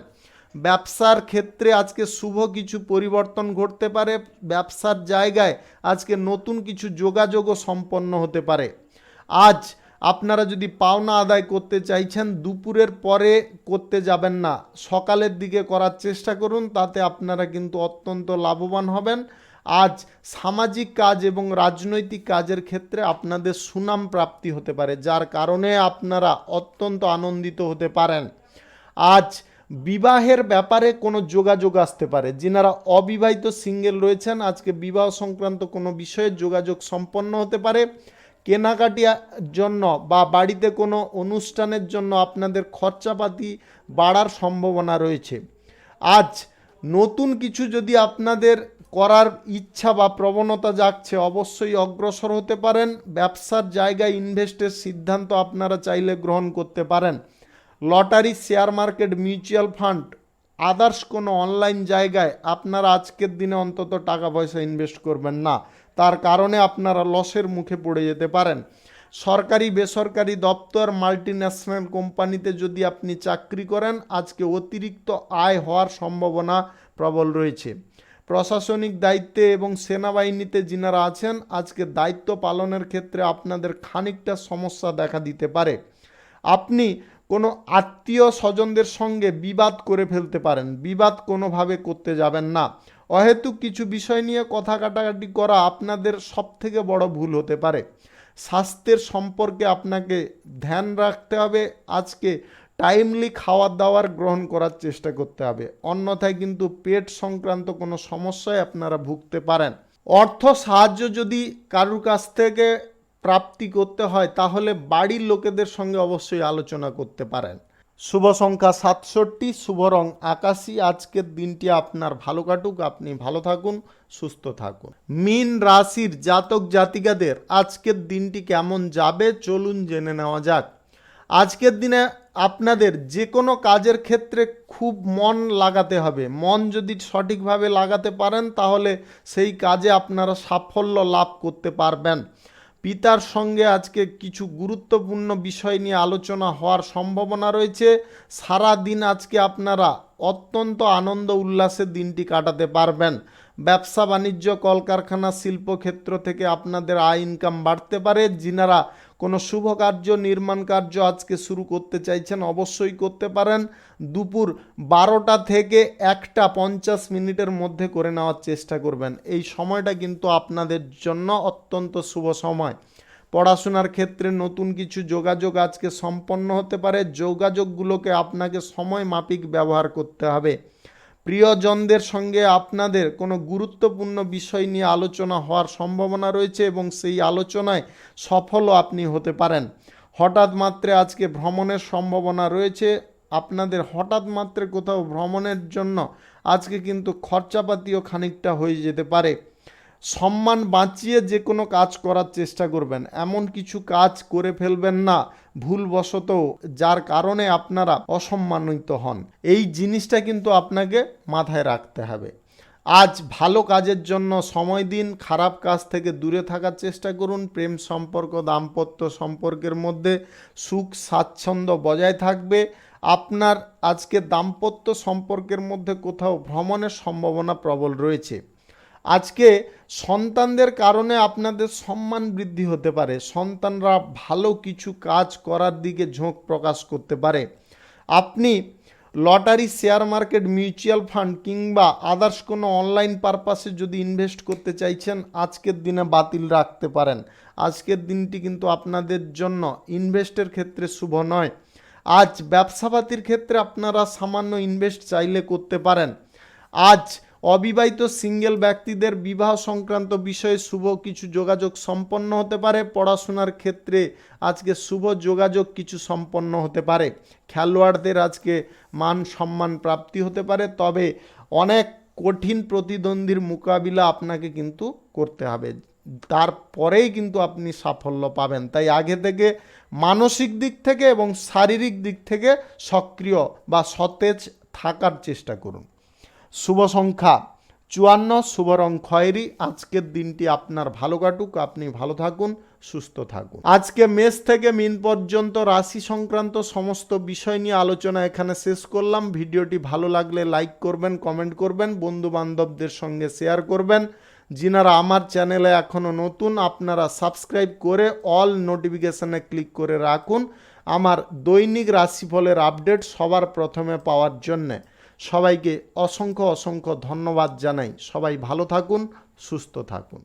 ব্যবসার ক্ষেত্রে আজকে শুভ কিছু পরিবর্তন ঘটতে পারে। ব্যবসার জায়গায় আজকে নতুন কিছু যোগাযোগও সম্পন্ন হতে পারে। আজ আপনারা যদি পাওনা আদায় করতে চাইছেন, দুপুরের পরে করতে যাবেন না, সকালের দিকে করার চেষ্টা করুন, তাতে আপনারা কিন্তু অত্যন্ত লাভবান হবেন। আজ সামাজিক কাজ এবং রাজনৈতিক কাজের ক্ষেত্রে আপনাদের সুনাম প্রাপ্তি হতে পারে, যার কারণে আপনারা অত্যন্ত আনন্দিত হতে পারেন। আজ বিবাহের ব্যাপারে কোনো যোগাযোগ আসতে পারে। যিনারা অবিবাহিত সিঙ্গেল রয়েছেন, আজকে বিবাহ সংক্রান্ত কোনো বিষয়ে যোগাযোগ সম্পন্ন হতে পারে। কেনাকাটির জন্য বা বাড়িতে কোনো অনুষ্ঠানের জন্য আপনাদের খরচাপাতি বাড়ার সম্ভাবনা রয়েছে। আজ নতুন কিছু যদি আপনাদের করার ইচ্ছা বা প্রবণতা জাগছে, অবশ্যই অগ্রসর হতে পারেন। ব্যবসার জায়গায় ইনভেস্টের সিদ্ধান্ত আপনারা চাইলে গ্রহণ করতে পারেন। Lottery, share market, mutual fund, others কোনো অনলাইন জায়গায় আপনারা আজকের দিনে অন্তত টাকা পয়সা ইনভেস্ট করবেন না, তার কারণে আপনারা লসের মুখে পড়ে যেতে পারেন। সরকারি বেসরকারি দপ্তর, মাল্টিন্যাশনাল কোম্পানিতে যদি আপনি চাকরি করেন, আজকে অতিরিক্ত আয় হওয়ার সম্ভাবনা প্রবল রয়েছে। প্রশাসনিক দায়িত্বে এবং সেনাবাহিনীতে যিনারা আছেন, আজকে দায়িত্ব পালনের ক্ষেত্রে আপনাদের খানিকটা সমস্যা দেখা দিতে পারে। আপনি কোনো আত্মীয় স্বজনদের সঙ্গে বিবাদ করে ফেলতে পারেন। বিবাদ কোনোভাবে করতে যাবেন না। অহেতুক কিছু বিষয় নিয়ে কথা কাটাকাটি করা আপনাদের সবথেকে বড় ভুল হতে পারে। স্বাস্থ্যের সম্পর্কে আপনাকে ধ্যান রাখতে হবে। আজকে টাইমলি খাওয়ার দাওয়ার গ্রহণ করার চেষ্টা করতে হবে, অন্যথায় কিন্তু পেট সংক্রান্ত কোনো সমস্যায় আপনারা ভুগতে পারেন। অর্থ সাহায্য যদি কারুর কাছ থেকে প্রাপ্তি করতে হয়, তাহলে বাড়ির লোকেদের সঙ্গে অবশ্যই আলোচনা করতে পারেন। শুভ সংখ্যা 67, শুভ রং আকাশী। আজকের দিনটি আপনার ভালো কাটুক, আপনি ভালো থাকুন, সুস্থ থাকুন। মীন রাশির জাতক জাতিকাদের আজকের দিনটি কেমন যাবে চলুন জেনে নেওয়া যাক। আজকের দিনে আপনাদের যে কোনো কাজের ক্ষেত্রে খুব মন লাগাতে হবে। মন যদি সঠিকভাবে লাগাতে পারেন, তাহলে সেই কাজে আপনারা সাফল্য লাভ করতে পারবেন। পিতার সঙ্গে আজকে কিছু গুরুত্বপূর্ণ বিষয় নিয়ে আলোচনা হওয়ার সম্ভাবনা রয়েছে। সারা দিন আজকে আপনারা অত্যন্ত আনন্দ উল্লাসে দিনটি কাটাতে পারবেন। ব্যবসা বাণিজ্য, কলকারখানা, শিল্পক্ষেত্র থেকে আপনাদের আয় ইনকাম বাড়তে পারে। যিনারা কোনো শুভ কার্য, নির্মাণ কার্য আজকে শুরু করতে চাইছেন, অবশ্যই করতে পারেন। দুপুর 12টা থেকে 1:50 মধ্যে করে নেওয়ার চেষ্টা করবেন। এই সময়টা কিন্তু আপনাদের জন্য অত্যন্ত শুভ সময়। পড়াশোনার ক্ষেত্রে নতুন কিছু যোগাযোগ আজকে সম্পন্ন হতে পারে। যোগাযোগগুলোকে আপনাকে সময় মাফিক ব্যবহার করতে হবে। প্রিয়জনদের সঙ্গে আপনাদের কোনো গুরুত্বপূর্ণ বিষয় নিয়ে আলোচনা হওয়ার সম্ভাবনা রয়েছে এবং সেই আলোচনায় সফলও আপনি হতে পারেন। হঠাৎ মাত্রে আজকে ভ্রমণের সম্ভাবনা রয়েছে। আপনাদের হঠাৎ মাত্রে কোথাও ভ্রমণের জন্য আজকে কিন্তু খরচাপাতিও খানিকটা হয়ে যেতে পারে। সম্মান বাঁচিয়ে যে কোনো কাজ করার চেষ্টা করবেন। এমন কিছু কাজ করে ফেলবেন না ভুলবশত, যার কারণে আপনারা অসম্মানিত হন। এই জিনিসটা কিন্তু আপনাকে মাথায় রাখতে হবে। আজ ভালো কাজের জন্য সময় দিন, খারাপ কাজ থেকে দূরে থাকার চেষ্টা করুন। প্রেম সম্পর্ক, দাম্পত্য সম্পর্কের মধ্যে সুখ স্বাচ্ছন্দ্য বজায় থাকবে। আপনার আজকে দাম্পত্য সম্পর্কের মধ্যে কোথাও ভ্রমণের সম্ভাবনা প্রবল রয়েছে। আজকে সন্তানদের কারণে আপনাদের সম্মান বৃদ্ধি হতে পারে। সন্তানরা ভালো কিছু কাজ করার দিকে ঝোঁক প্রকাশ করতে পারে। আপনি lottery, share market, mutual fund কিংবা আদার্স কোনো অনলাইন পারপাসে যদি ইনভেস্ট করতে চাইছেন, আজকের দিনে বাতিল রাখতে পারেন। আজকের দিনটি কিন্তু আপনাদের জন্য ইনভেস্টের ক্ষেত্রে শুভ নয়। আজ ব্যবসাপাতির ক্ষেত্রে আপনারা সামান্য ইনভেস্ট চাইলে করতে পারেন। আজ অবিবাহিত সিঙ্গেল ব্যক্তিদের বিবাহ সংক্রান্ত বিষয়ে শুভ কিছু যোগাযোগ সম্পন্ন হতে পারে। পড়াশোনার ক্ষেত্রে আজকে শুভ যোগাযোগ কিছু সম্পন্ন হতে পারে। খেলোয়াড়দের আজকে মান সম্মান প্রাপ্তি হতে পারে, তবে অনেক কঠিন প্রতিদ্বন্দ্বীর মোকাবিলা আপনাকে কিন্তু করতে হবে, তারপরেই কিন্তু আপনি সাফল্য পাবেন। তাই আগে থেকে মানসিক দিক থেকে এবং শারীরিক দিক থেকে সক্রিয় বা সতেজ থাকার চেষ্টা করুন। শুভ সংখ্যা 54, শুভ রং খয়েরি। আজকের দিনটি আপনার ভালো কাটুক, আপনি ভালো থাকুন, সুস্থ থাকুন। আজকে মেষ থেকে মীন পর্যন্ত রাশি সংক্রান্ত সমস্ত বিষয় নিয়ে আলোচনা এখানে শেষ করলাম। ভিডিওটি ভালো লাগলে লাইক করবেন, কমেন্ট করবেন, বন্ধু বান্ধবদের সঙ্গে শেয়ার করবেন। যিনারা আমার চ্যানেলে এখনও নতুন, আপনারা সাবস্ক্রাইব করে অল নোটিফিকেশানে ক্লিক করে রাখুন আমার দৈনিক রাশিফলের আপডেট সবার প্রথমে পাওয়ার জন্যে। সবাইকে অসংখ্য অসংখ্য ধন্যবাদ জানাই। সবাই ভালো থাকুন, সুস্থ থাকুন।